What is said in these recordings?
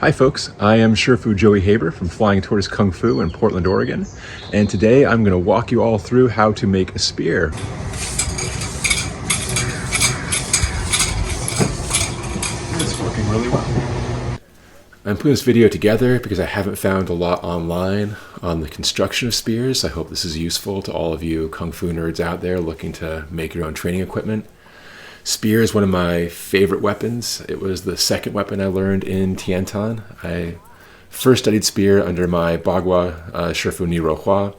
Hi folks, I am Shrfu Joey Haber from Flying Tortoise Kung Fu in Portland, Oregon, and today I'm going to walk you all through how to make a spear. It's working really well. I'm putting this video together because I haven't found a lot online on the construction of spears. I hope this is useful to all of you Kung Fu nerds out there looking to make your own training equipment. Spear is one of my favorite weapons. It was the second weapon I learned in Tiantan. I first studied spear under my BaGua, Shrfu Joey.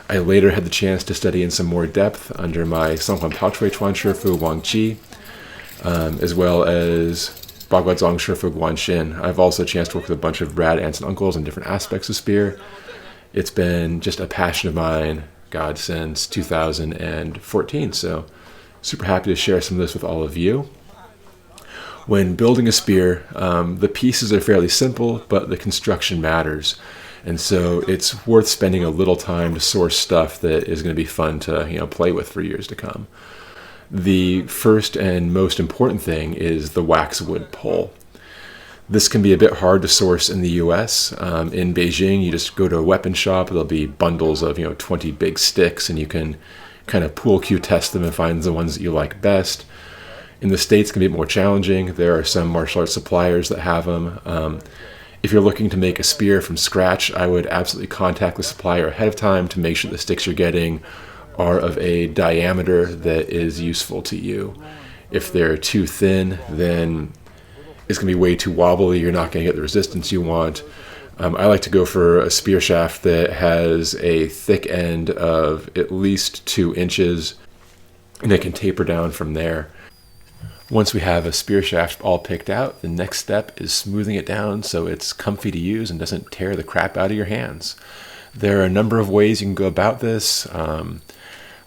I later had the chance to study in some more depth under my SanHuangPaoChuiQuan Shrfu Wangqi, as well as Gua Zhang Shrfu Guanxin. I've also had a chance to work with a bunch of rad aunts and uncles on different aspects of spear. It's been just a passion of mine, God, since 2014, so super happy to share some of this with all of you. When building a spear, the pieces are fairly simple, but the construction matters. And so it's worth spending a little time to source stuff that is going to be fun to play with for years to come. The first and most important thing is the waxwood pole. This can be a bit hard to source in the US. In Beijing, you just go to a weapon shop, there'll be bundles of 20 big sticks, and you can kind of pool Q test them and find the ones that you like best. In the States, it can be more challenging. There are some martial arts suppliers that have them. If you're looking to make a spear from scratch, I would absolutely contact the supplier ahead of time to make sure the sticks you're getting are of a diameter that is useful to you. If they're too thin, then it's going to be way too wobbly. You're not going to get the resistance you want. I like to go for a spear shaft that has a thick end of at least 2 inches, and it can taper down from there. Once we have a spear shaft all picked out, the next step is smoothing it down so it's comfy to use and doesn't tear the crap out of your hands. There are a number of ways you can go about this.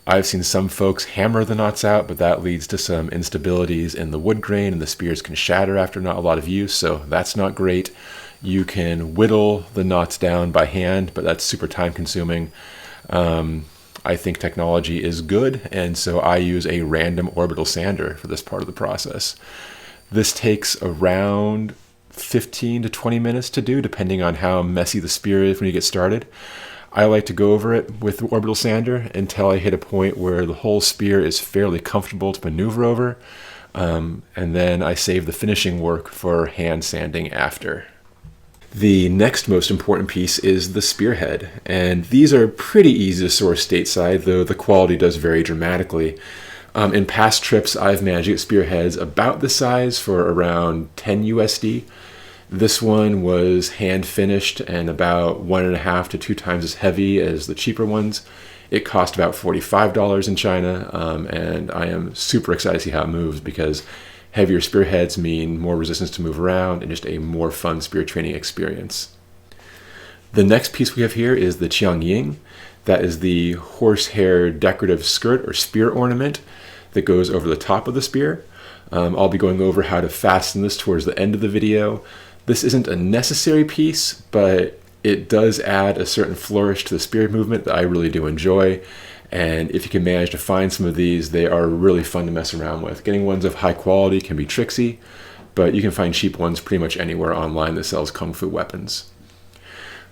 I've seen some folks hammer the knots out, but that leads to some instabilities in the wood grain, and the spears can shatter after not a lot of use, so that's not great. You can whittle the knots down by hand, but that's super time consuming. I think technology is good, and so I use a random orbital sander for this part of the process. This takes around 15 to 20 minutes to do, depending on how messy the spear is when you get started. I like to go over it with the orbital sander until I hit a point where the whole spear is fairly comfortable to maneuver over, and then I save the finishing work for hand sanding after. The next most important piece is the spearhead, and these are pretty easy to source stateside, though the quality does vary dramatically. In past trips, I've managed to get spearheads about this size for around 10 USD. This one was hand finished and about 1.5 to 2 times as heavy as the cheaper ones. It cost about $45 in China, and I am super excited to see how it moves because heavier spearheads mean more resistance to move around and just a more fun spear training experience. The next piece we have here is the QiangYing. That is the horsehair decorative skirt or spear ornament that goes over the top of the spear. I'll be going over how to fasten this towards the end of the video. This isn't a necessary piece, but it does add a certain flourish to the spear movement that I really do enjoy. And if you can manage to find some of these, they are really fun to mess around with. Getting ones of high quality can be tricksy, but you can find cheap ones pretty much anywhere online that sells Kung Fu weapons.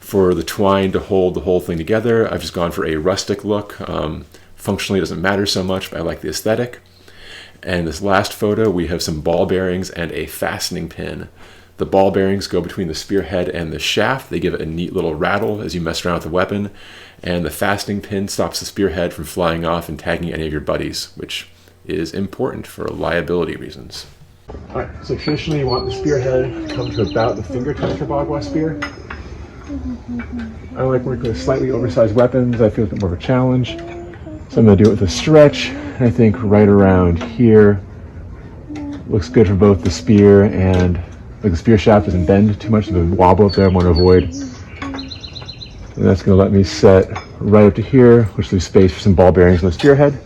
For the twine to hold the whole thing together, I've just gone for a rustic look. Functionally, it doesn't matter so much, but I like the aesthetic. And this last photo, we have some ball bearings and a fastening pin. The ball bearings go between the spearhead and the shaft. They give it a neat little rattle as you mess around with the weapon. And the fastening pin stops the spearhead from flying off and tagging any of your buddies, which is important for liability reasons. All right, so traditionally you want the spearhead to come to about the fingertips for BaGua spear. I like working with slightly oversized weapons. I feel it's a bit more of a challenge. So I'm going to do it with a stretch. I think right around here looks good for both the spear and the spear shaft doesn't bend too much, so the wobble up there I want to avoid. And that's going to let me set right up to here, which leaves space for some ball bearings on the spearhead.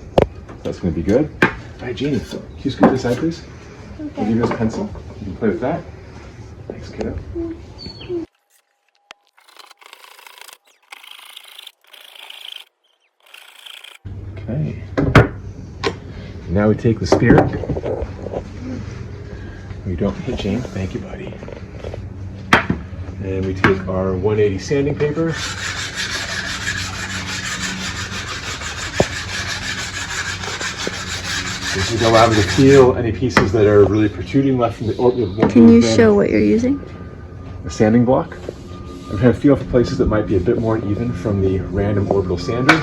That's going to be good. All right, Jeannie, can you scoot this side, please? Okay. I'll give you this pencil. You can play with that. Thanks, kiddo. Okay. Now we take the spear. We don't hit James. Thank you, buddy. And we take our 180 sanding paper. This is allow me to feel any pieces that are really protruding left from the orbital. Can you show what you're using? A sanding block. I'm trying to feel for places that might be a bit more uneven from the random orbital sander.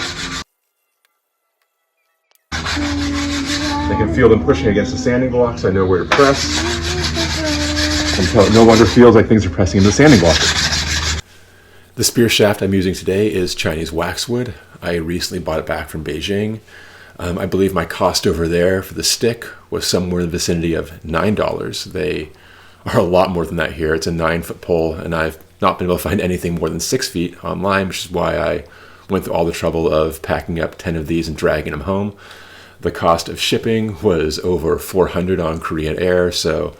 I can feel them pushing against the sanding block, so I know where to press. Until it no longer feels like things are pressing into the sanding block. The spear shaft I'm using today is Chinese Waxwood. I recently bought it back from Beijing. I believe my cost over there for the stick was somewhere in the vicinity of $9. They are a lot more than that here. It's a 9-foot pole, and I've not been able to find anything more than 6 feet online, which is why I went through all the trouble of packing up 10 of these and dragging them home. The cost of shipping was over $400 on Korean Air, so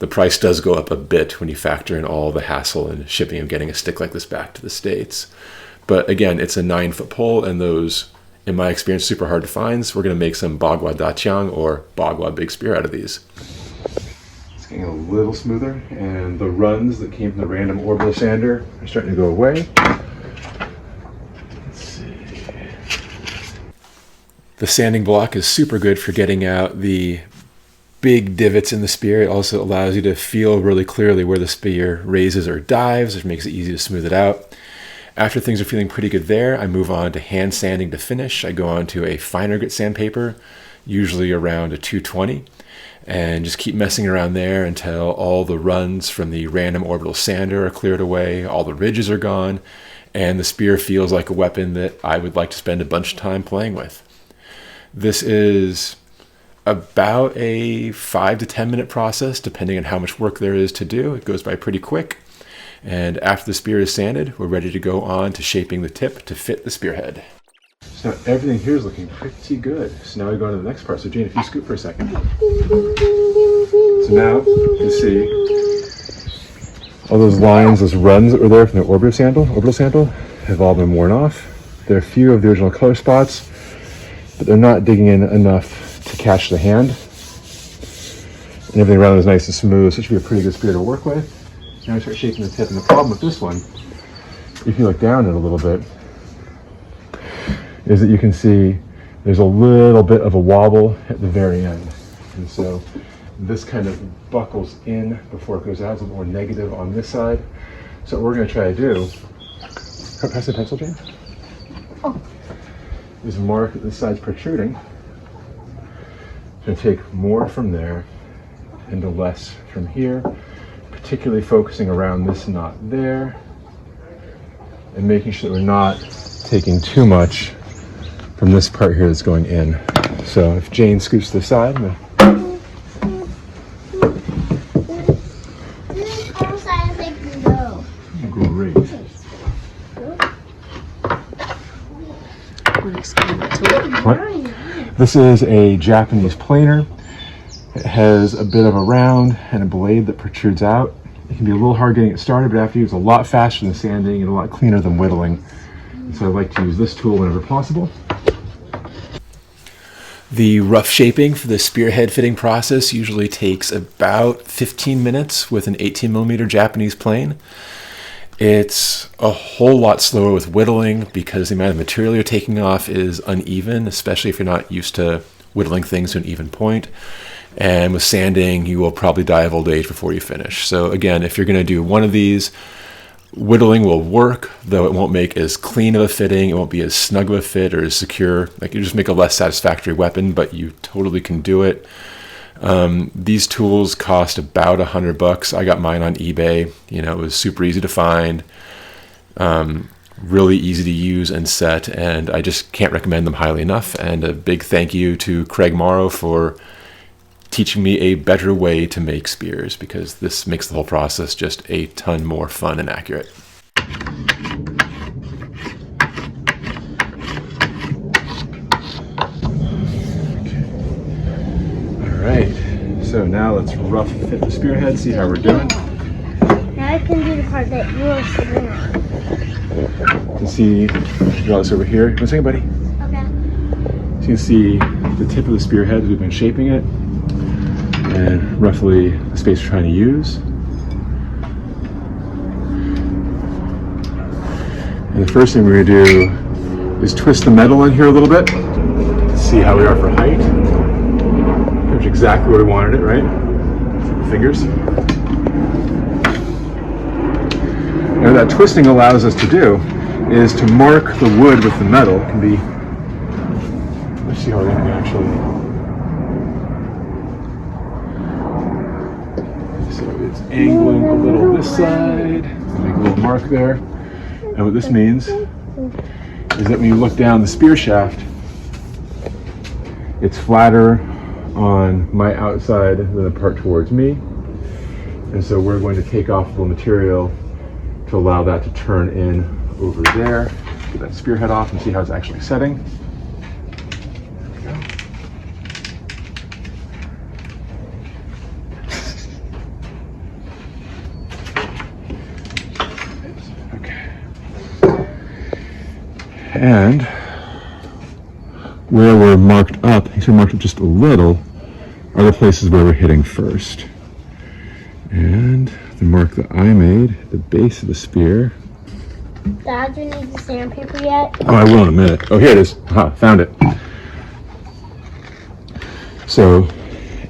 the price does go up a bit when you factor in all the hassle and shipping of getting a stick like this back to the States. But again, it's a 9-foot pole, and those, in my experience, super hard to find. So we're going to make some BaGua DaQiang or BaGua Big Spear out of these. It's getting a little smoother, and the runs that came from the random orbital sander are starting to go away. Let's see. The sanding block is super good for getting out the big divots in the spear. It also allows you to feel really clearly where the spear raises or dives, which makes it easy to smooth it out. After things are feeling pretty good there, I move on to hand sanding to finish. I go on to a finer grit sandpaper, usually around a 220, and just keep messing around there until all the runs from the random orbital sander are cleared away, all the ridges are gone, and the spear feels like a weapon that I would like to spend a bunch of time playing with. This is about a 5 to 10 minute process, depending on how much work there is to do. It goes by pretty quick. And after the spear is sanded, we're ready to go on to shaping the tip to fit the spearhead. So everything here is looking pretty good. So now we go on to the next part. So Jane, if you scoot for a second. So now you see all those lines, those runs that were there from the orbital sandal have all been worn off. There are a few of the original color spots, but they're not digging in enough to catch the hand. And everything around is nice and smooth, so it should be a pretty good spear to work with. Now I start shaping the tip, and the problem with this one, if you look down it a little bit, is that you can see there's a little bit of a wobble at the very end. And so this kind of buckles in before it goes out. It's a little more negative on this side. So what we're going to try to do, pass the pencil, Jane? Oh. Is mark that this side's protruding. I'm going to take more from there and less from here, particularly focusing around this knot there and making sure that we're not taking too much from this part here that's going in. So if Jane scoots to the side, I'm great. What? This is a Japanese planer. It has a bit of a round and a blade that protrudes out. It can be a little hard getting it started, but after you, it's a lot faster than sanding and a lot cleaner than whittling. So I like to use this tool whenever possible. The rough shaping for the spearhead fitting process usually takes about 15 minutes with an 18mm Japanese plane. It's a whole lot slower with whittling because the amount of material you're taking off is uneven, especially if you're not used to whittling things to an even point. And with sanding, you will probably die of old age before you finish. So again, if you're going to do one of these, whittling will work, though it won't make as clean of a fitting, it won't be as snug of a fit or as secure. Like, you just make a less satisfactory weapon, but you totally can do it. These tools cost about $100. I got mine on eBay. You know, it was super easy to find, really easy to use and set, and I just can't recommend them highly enough. And a big thank you to Craig Morrow for teaching me a better way to make spears, because this makes the whole process just a ton more fun and accurate. All right, so now let's rough fit the spearhead, see how we're doing. Now I can do the part that you were sitting on. You can see, draw this over here. One second, buddy. Okay. So you can see the tip of the spearhead as we've been shaping it, and roughly the space we're trying to use. And the first thing we're going to do is twist the metal in here a little bit. See how we are for height. That's exactly where we wanted it, right? Fingers. And what that twisting allows us to do is to mark the wood with the metal. It can be, let's see how we're going to actually. So it's angling a little this side. Make a little mark there. And what this means is that when you look down the spear shaft, it's flatter on my outside than the part towards me. And so we're going to take off the material to allow that to turn in over there. Get that spearhead off and see how it's actually setting. There we go. Okay. And where we're marked up, these are marked up just a little, are the places where we're hitting first. And the mark that I made, the base of the spear. Dad, do you need the sandpaper yet? Oh, I will in a minute. Oh, here it is. Aha, found it. So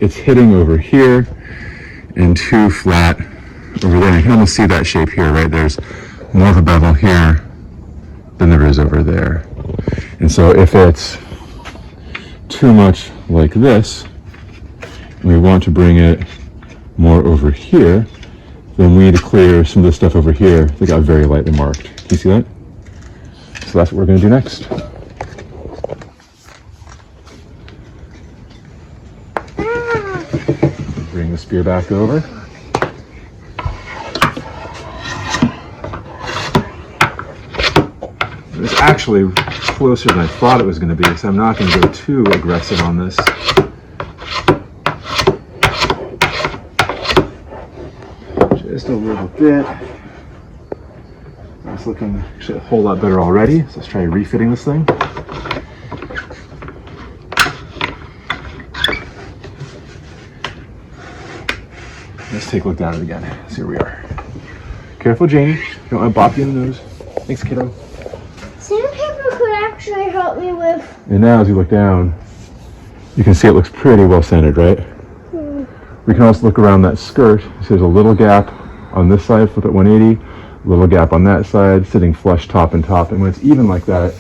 it's hitting over here and too flat over there. You can almost see that shape here, right? There's more of a bevel here than there is over there. And so if it's too much like this, and we want to bring it more over here, then we need to clear some of the stuff over here that got very lightly marked. Can you see that? So that's what we're going to do next. Bring the spear back over. It's actually closer than I thought it was going to be, so I'm not going to go too aggressive on this. Just a little bit. It's looking actually a whole lot better already, so let's try refitting this thing. Let's take a look down at it again. So here we are. Careful, Janie. Don't want to bop you in the nose. Thanks, kiddo. Sandpaper could actually help me with. And now as you look down, you can see it looks pretty well centered, right? We can also look around that skirt. So there's a little gap on this side, flip it 180, a little gap on that side, sitting flush top and top. And when it's even like that,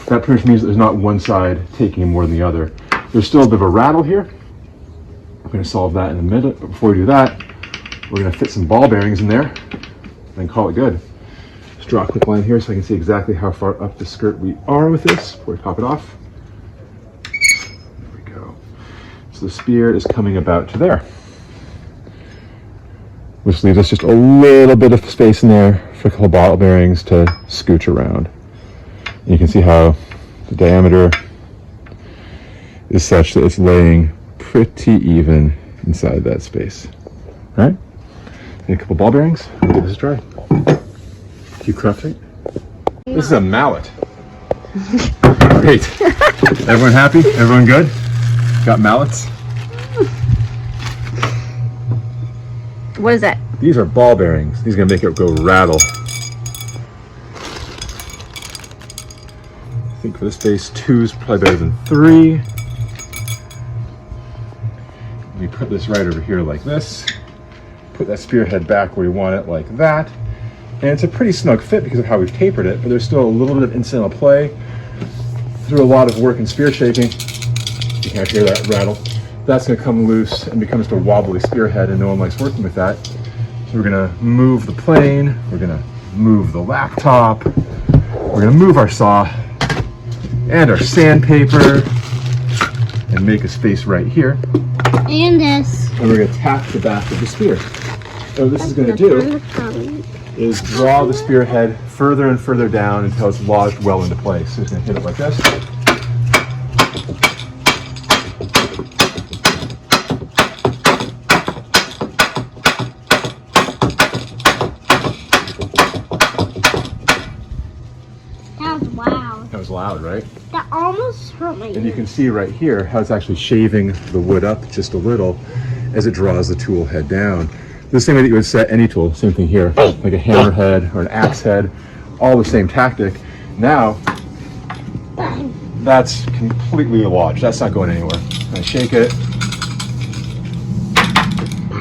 that pretty much means that there's not one side taking more than the other. There's still a bit of a rattle here. We're going to solve that in a minute. But before we do that, we're going to fit some ball bearings in there and call it good. Just draw a quick line here so I can see exactly how far up the skirt we are with this before we pop it off. There we go. So the spear is coming about to there, which leaves us just a little bit of space in there for a couple ball bearings to scooch around. And you can see how the diameter is such that it's laying pretty even inside that space. All right, need a couple ball bearings. We'll give this a try. Keep crafting. This is a mallet. Great. Everyone happy? Everyone good? Got mallets? What is that? These are ball bearings. These are gonna make it go rattle. I think for this base, 2 is probably better than 3. We put this right over here like this. Put that spearhead back where we want it like that. And it's a pretty snug fit because of how we've tapered it, but there's still a little bit of incidental play through a lot of work in spear shaping. You can't hear that rattle. That's gonna come loose and become just a wobbly spearhead, and no one likes working with that. So we're gonna move the plane, we're gonna move the laptop, we're gonna move our saw and our sandpaper and make a space right here. And this. And we're gonna tap the back of the spear. So what this is gonna do is draw the spearhead further and further down until it's lodged well into place. So it's gonna hit it like this. That was loud. That was loud, right? That almost hurt my And you can see right here how it's actually shaving the wood up just a little as it draws the tool head down. The same way that you would set any tool, same thing here, like a hammer head or an axe head. all the same tactic. Now, that's completely lodged. That's not going anywhere. I shake it.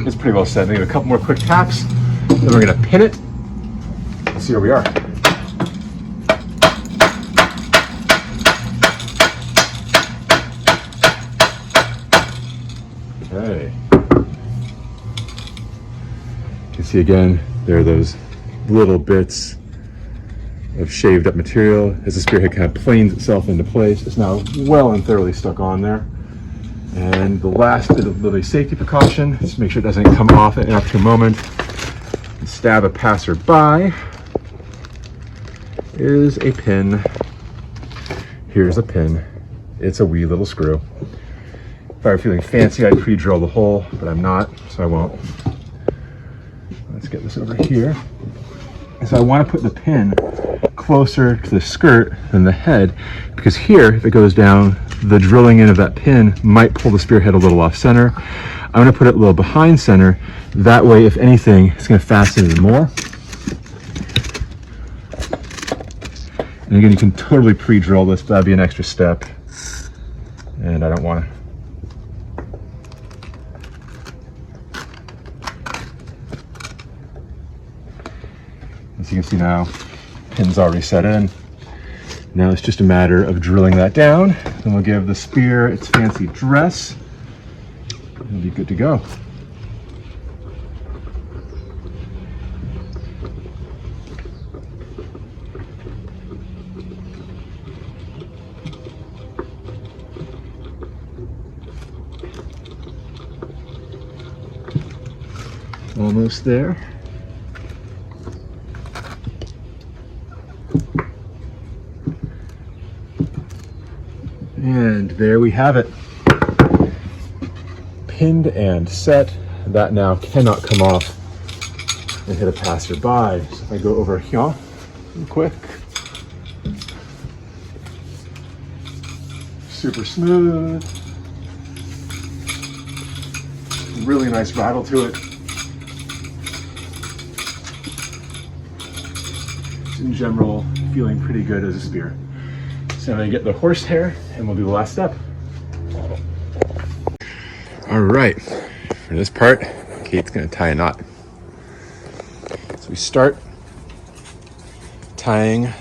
It's pretty well set. Maybe a couple more quick taps. Then we're going to pin it. Let's see where we are. Okay. You can see again, there are those little bits of shaved up material as the spearhead kind of planes itself into place. It's now well and thoroughly stuck on there. And the last bit of little safety precaution, just to make sure it doesn't come off at an opportune moment and stab a passerby, is a pin. Here's a pin. It's a wee little screw. If I were feeling fancy, I'd pre-drill the hole, but I'm not, so I won't. Let's get this over here. So I want to put the pin closer to the skirt than the head, because here, if it goes down, the drilling in of that pin might pull the spearhead a little off center. I'm going to put it a little behind center. That way, if anything, it's going to fasten even more. And again, you can totally pre-drill this, but that'd be an extra step. And I don't want to. As you can see now, pin's already set in. Now it's just a matter of drilling that down. Then we'll give the spear its fancy dress. It'll be good to go. Almost there. And there we have it. Pinned and set. That now cannot come off and hit a passerby. So if I go over here real quick. Super smooth. Really nice rattle to it. In general, feeling pretty good as a spear. So I'm going to get the horsehair and we'll do the last step. All right, for this part, Kate's going to tie a knot. So we start tying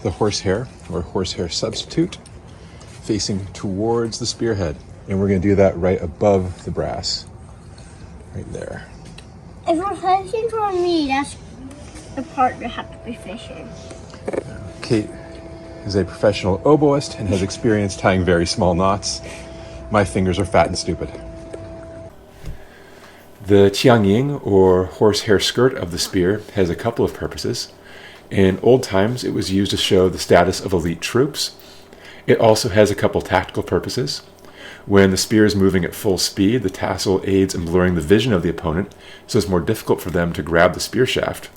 the horsehair or horsehair substitute facing towards the spearhead. And we're going to do that right above the brass, right there. If we're facing toward me, that's the part you have to be fishing. Kate is a professional oboist and has experience tying very small knots. My fingers are fat and stupid. The QiangYing, or horsehair skirt of the spear, has a couple of purposes. In old times, it was used to show the status of elite troops. It also has a couple tactical purposes. When the spear is moving at full speed, the tassel aids in blurring the vision of the opponent, so it's more difficult for them to grab the spear shaft.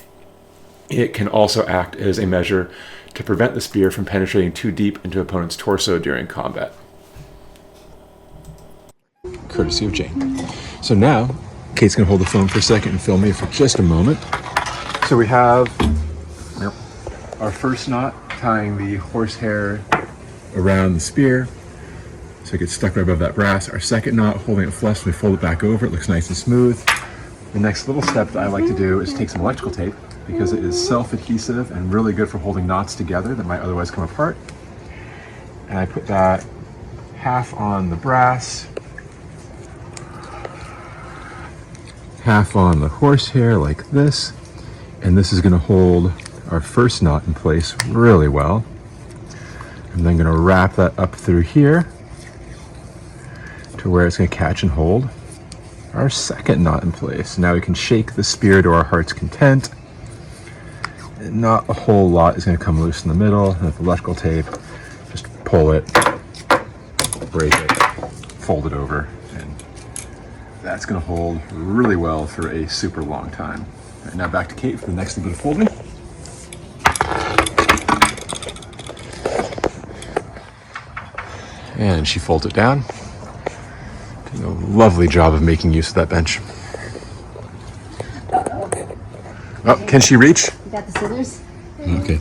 It can also act as a measure to prevent the spear from penetrating too deep into opponent's torso during combat. Courtesy of Jane. So now, Kate's going to hold the phone for a second and film me for just a moment. So we have our first knot tying the horsehair around the spear so it gets stuck right above that brass. Our second knot holding it flush, we fold it back over, it looks nice and smooth. The next little step that I like to do is take some electrical tape, because it is self-adhesive and really good for holding knots together that might otherwise come apart. And I put that half on the brass, half on the horsehair like this, and this is going to hold our first knot in place really well. I'm then going to wrap that up through here to where it's going to catch and hold our second knot in place. Now we can shake the spear to our heart's content. Not a whole lot is going to come loose in the middle. And with electrical tape, just pull it, break it, fold it over, and that's going to hold really well for a super long time. Right, now back to Kate for the next bit of folding. And she folds it down. Doing a lovely job of making use of that bench. Oh, can she reach? You got the scissors? Okay.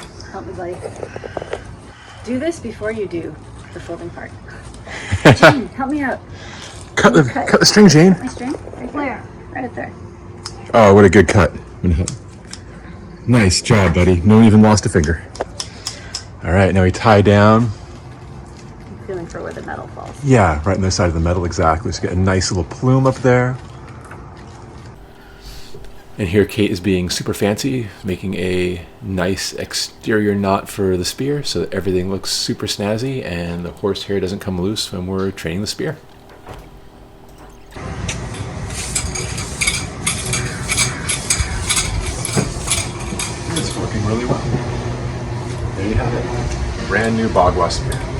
like, do this before you do the folding part. Jane, help me out. Cut the string, Jane. My string? Right Where? Right up there. Oh, what a good cut. Nice job, buddy. No one even lost a finger. All right, now we tie down. I'm feeling for where the metal falls. Yeah, right on the side of the metal, exactly. So get a nice little plume up there. And here Kate is being super fancy, making a nice exterior knot for the spear so that everything looks super snazzy and the horsehair doesn't come loose when we're training the spear. It's working really well. There you have it. Brand new BaGua spear.